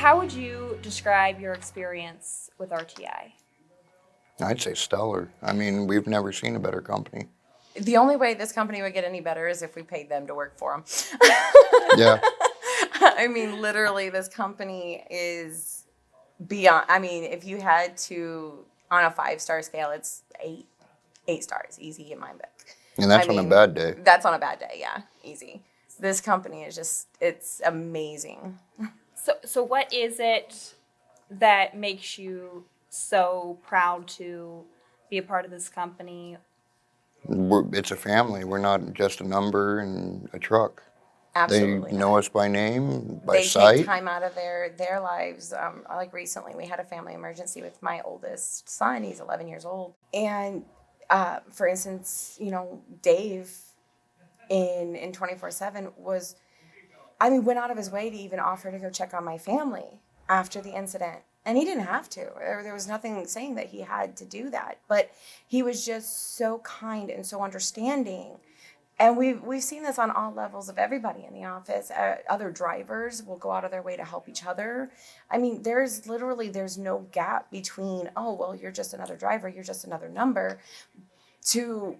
how would you describe your experience with RTI? I'd say stellar. I mean, we've never seen a better company. The only way this company would get any better is if we paid them to work for them. Yeah. I mean, literally, this company is beyond. I mean, if you had to, on a 5-star scale, it's 8 stars, easy in my book. And that's on a bad day. That's on a bad day, yeah, easy. This company is just, it's amazing. So what is it that makes you so proud to be a part of this company? It's a family. We're not just a number and a truck. Absolutely They know us by name, by they sight. take time out of their lives. Like recently, we had a family emergency with my oldest son. He's 11 years old. And for instance, Dave in 24/7 was, went out of his way to even offer to go check on my family after the incident. And he didn't have to. There was nothing saying that he had to do that. But he was just so kind and so understanding. And we've seen this on all levels of everybody in the office. Other drivers will go out of their way to help each other. I mean, there's no gap between, oh, well, you're just another driver, you're just another number, to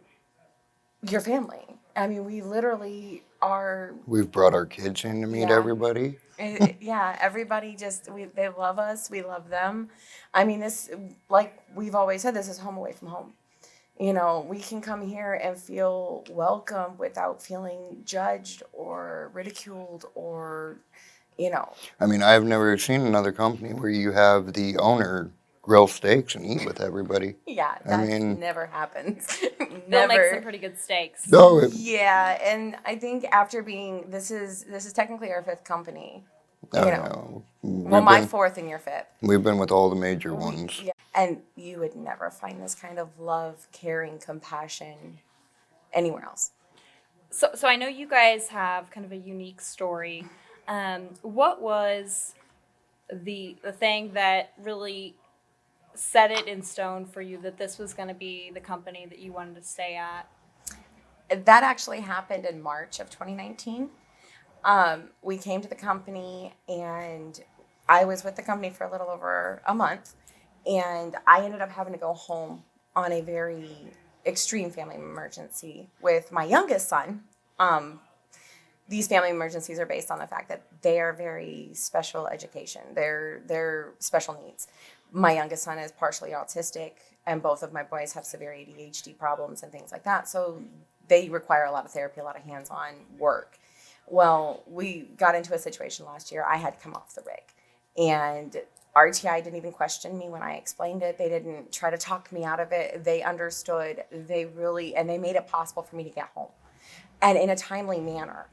your family. I mean, we literally are. We've brought our kids in to meet everybody. Yeah, everybody they love us. We love them. I mean, this, like we've always said, this is home away from home. We can come here and feel welcome without feeling judged or ridiculed or. I mean, I've never seen another company where you have the owner grill steaks and eat with everybody. Yeah, that never happens. They'll make some pretty good steaks. No. Yeah, and I think after this is technically our 5th company. Well, my 4th and your 5th. We've been with all the major ones. Yeah, and you would never find this kind of love, caring, compassion anywhere else. So I know you guys have kind of a unique story. What was the thing that really set it in stone for you that this was going to be the company that you wanted to stay at? That actually happened in March of 2019. We came to the company, and I was with the company for a little over a month, and I ended up having to go home on a very extreme family emergency with my youngest son. These family emergencies are based on the fact that they are very special education. They're special needs. My youngest son is partially autistic, and both of my boys have severe ADHD problems and things like that. So they require a lot of therapy, a lot of hands-on work. Well, we got into a situation last year. I had to come off the rig, and RTI didn't even question me when I explained it. They didn't try to talk me out of it. They understood. And they made it possible for me to get home, and in a timely manner.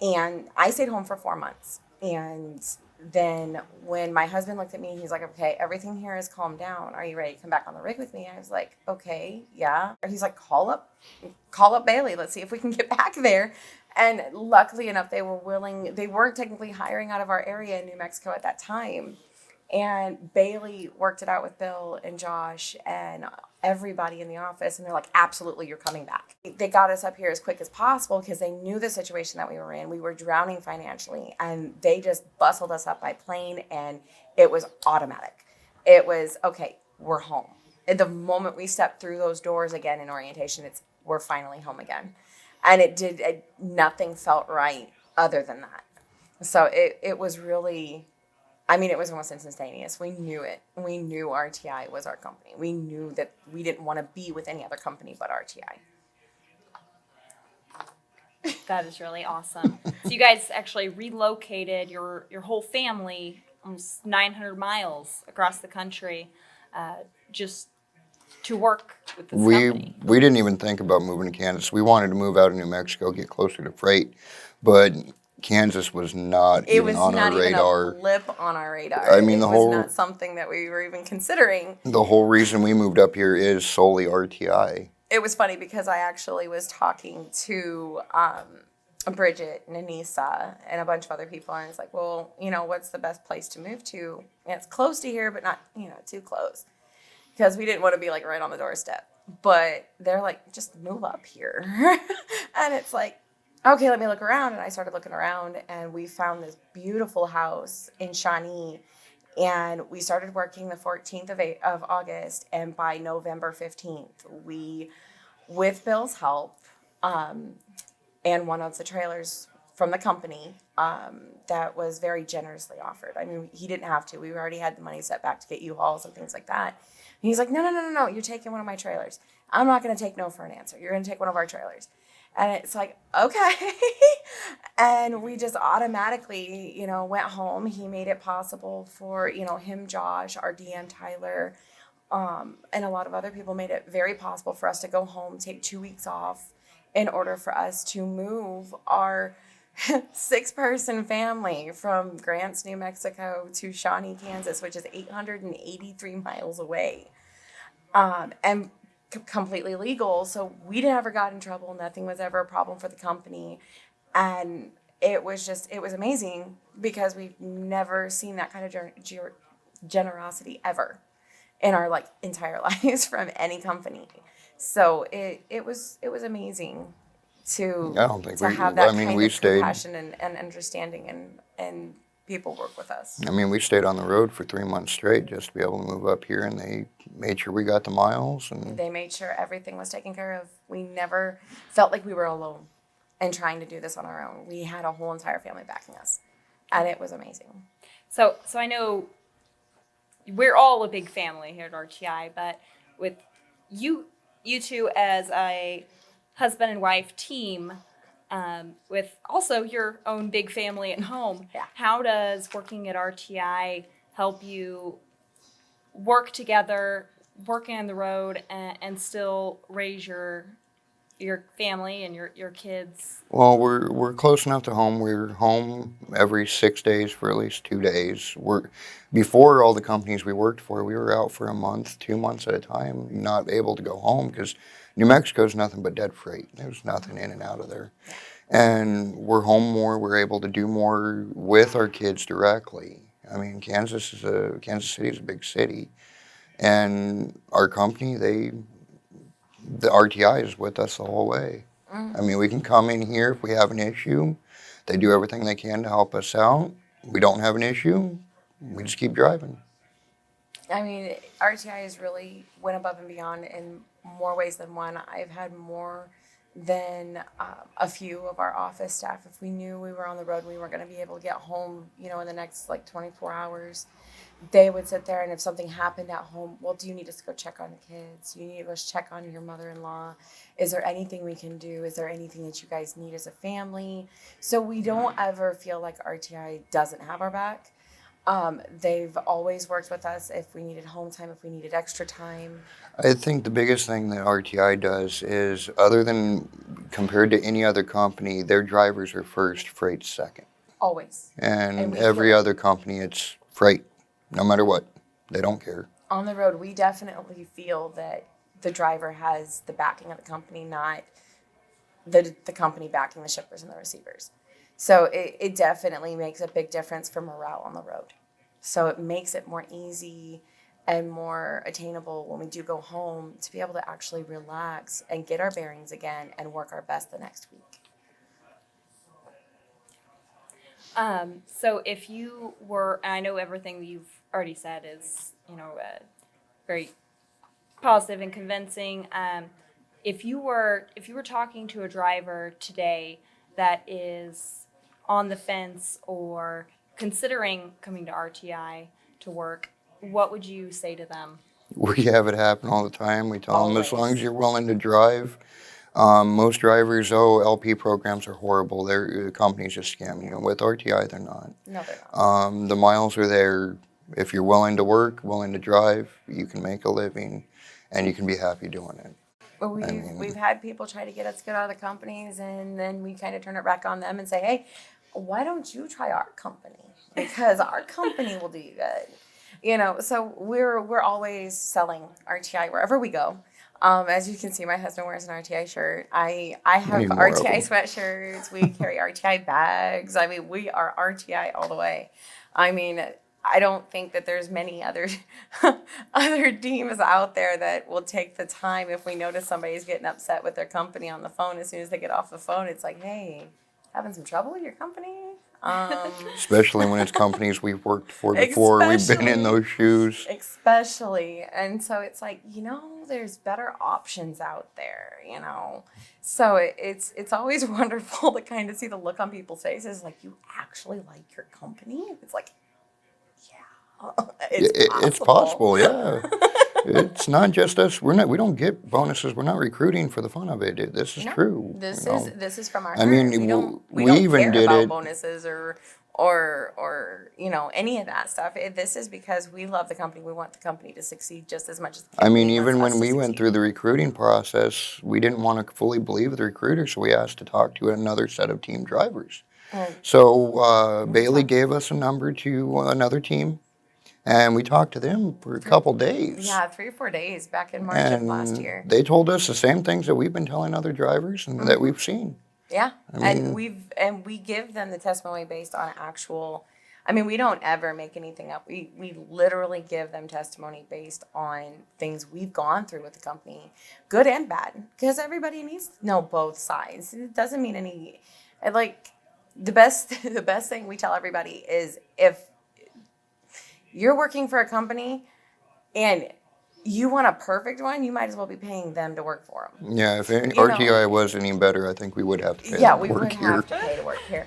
And I stayed home for 4 months. And then when my husband looked at me, he's like, okay, everything here has calmed down. Are you ready to come back on the rig with me? I was like, okay, yeah. He's like, call up Bailey. Let's see if we can get back there. And luckily enough, they were willing. They weren't technically hiring out of our area in New Mexico at that time. And Bailey worked it out with Bill and Josh and everybody in the office. And they're like, absolutely, you're coming back. They got us up here as quick as possible because they knew the situation that we were in. We were drowning financially. And they just bustled us up by plane. And it was automatic. It was, okay, we're home. At the moment we stepped through those doors again in orientation, we're finally home again. And nothing felt right other than that. So it was really... it was almost instantaneous. We knew it. We knew RTI was our company. We knew that we didn't want to be with any other company but RTI. That is really awesome. So you guys actually relocated your whole family almost 900 miles across the country just to work with this company. We didn't even think about moving to Kansas. We wanted to move out of New Mexico, get closer to freight, but Kansas was not even on our radar. It was not even a blip on our radar. It was not something that we were even considering. The whole reason we moved up here is solely RTI. It was funny because I actually was talking to Bridget and Anissa and a bunch of other people, and it's like, well, what's the best place to move to? And it's close to here, but not, too close. Because we didn't want to be like right on the doorstep. But they're like, just move up here. And it's like, okay, let me look around. And I started looking around, and we found this beautiful house in Shawnee. And we started working the 14th of August. And by November 15th, we, with Bill's help, and one of the trailers from the company, that was very generously offered. I mean, he didn't have to. We already had the money set back to get U-Hauls and things like that. And he's like, no, no, no, no, no. You're taking one of my trailers. I'm not going to take no for an answer. You're going to take one of our trailers. And it's like, okay. And we just automatically, went home. He made it possible for, him, Josh, our DM, Tyler, and a lot of other people made it very possible for us to go home, take 2 weeks off in order for us to move our 6-person family from Grants, New Mexico to Shawnee, Kansas, which is 883 miles away. And completely legal. So we never got in trouble. Nothing was ever a problem for the company. And it was amazing because we've never seen that kind of generosity ever in our entire lives from any company. So it was amazing to I don't think have that I mean, kind we of stayed. compassion and understanding and people work with us. I mean, we stayed on the road for 3 months straight just to be able to move up here, and they made sure we got the miles. And They made sure everything was taken care of. We never felt like we were alone and trying to do this on our own. We had a whole entire family backing us, and it was amazing. So I know we're all a big family here at RTI, but with you two as a husband and wife team, with also your own big family at home, Yeah. how does working at RTI help you work together, working on the road, and still raise your family and your kids? well, we're close enough to home. We're home every 6 days for at least 2 days. Before all the companies we worked for, we were out for a month, 2 months at a time, not able to go home because New Mexico's nothing but dead freight. There's nothing in and out of there. And we're home more. We're able to do more with our kids directly. I mean, Kansas City is a big city, and our company, the RTI is with us the whole way. I mean, we can come in here if we have an issue. They do everything they can to help us out. We don't have an issue, we just keep driving. I mean, RTI has really went above and beyond in more ways than one. I've had more than a few of our office staff. If we knew we were on the road and we weren't going to be able to get home, in the next 24 hours, they would sit there, and if something happened at home, well, do you need us to go check on the kids? Do you need to go check on your mother-in-law? Is there anything we can do? Is there anything that you guys need as a family? So we don't ever feel like RTI doesn't have our back. They've always worked with us if we needed home time, if we needed extra time. I think the biggest thing that RTI does is, other than compared to any other company, their drivers are first, freight second. Always. And we every feel- other company, it's freight, no matter what. They don't care. On the road, we definitely feel that the driver has the backing of the company, not the company backing the shippers and the receivers. So it definitely makes a big difference for morale on the road. So it makes it more easy and more attainable when we do go home to be able to actually relax and get our bearings again and work our best the next week. So if you were, and I know everything that you've already said is, very positive and convincing. If you were talking to a driver today that is on the fence or considering coming to RTI to work, what would you say to them? We have it happen all the time. We tell them, as long Always. as you're willing to drive. Most drivers, LP programs are horrible. The company's just scamming you. With RTI, they're not. No, they're not. The miles are there. If you're willing to work, willing to drive, you can make a living, and you can be happy doing it. But we've had people try to get us to get out of the companies, and then we kind of turn it back on them and say, hey, why don't you try our company? Because our company will do you good. So we're always selling RTI wherever we go. As you can see, my husband wears an RTI shirt. I have need more of RTI them. sweatshirts. We carry RTI bags. I mean, we are RTI all the way. I mean, I don't think that there's many other other teams out there that will take the time if we notice somebody's getting upset with their company on the phone. As soon as they get off the phone, it's like, hey, having some trouble with your company? Especially when it's companies we've worked for before. We've been in those shoes. Especially. And so it's like, there's better options out there, So it's always wonderful to kind of see the look on people's faces, like, you actually like your company? It's like, yeah, It's possible, yeah. It's not just us. We don't get bonuses. We're not recruiting for the fun of it. This is true. This you know. this is from our I mean, heart. We we don't even care did about it. bonuses or any of that stuff. This is because we love the company. We want the company to succeed just as much as the I company mean, wants even us when to we went succeed. through the recruiting process, we didn't want to fully believe the recruiter, so we asked to talk to another set of team drivers. And So Bailey gave us a number to another team, and we talked to them for a couple days. yeah, 3 or 4 days back in March of last And year. they told us the same things that we've been telling other drivers and that we've seen. Yeah, I mean, we give them the testimony based on actual. I mean, we don't ever make anything up. We literally give them testimony based on things we've gone through with the company, good and bad, because everybody needs to know both sides. It doesn't mean any, like, the best thing we tell everybody is, if you're working for a company and you want a perfect one, you might as well be paying them to work for them. yeah, if any You know. RTI was any better, I think we would have to pay Yeah, them we to work would here. have to pay to work here.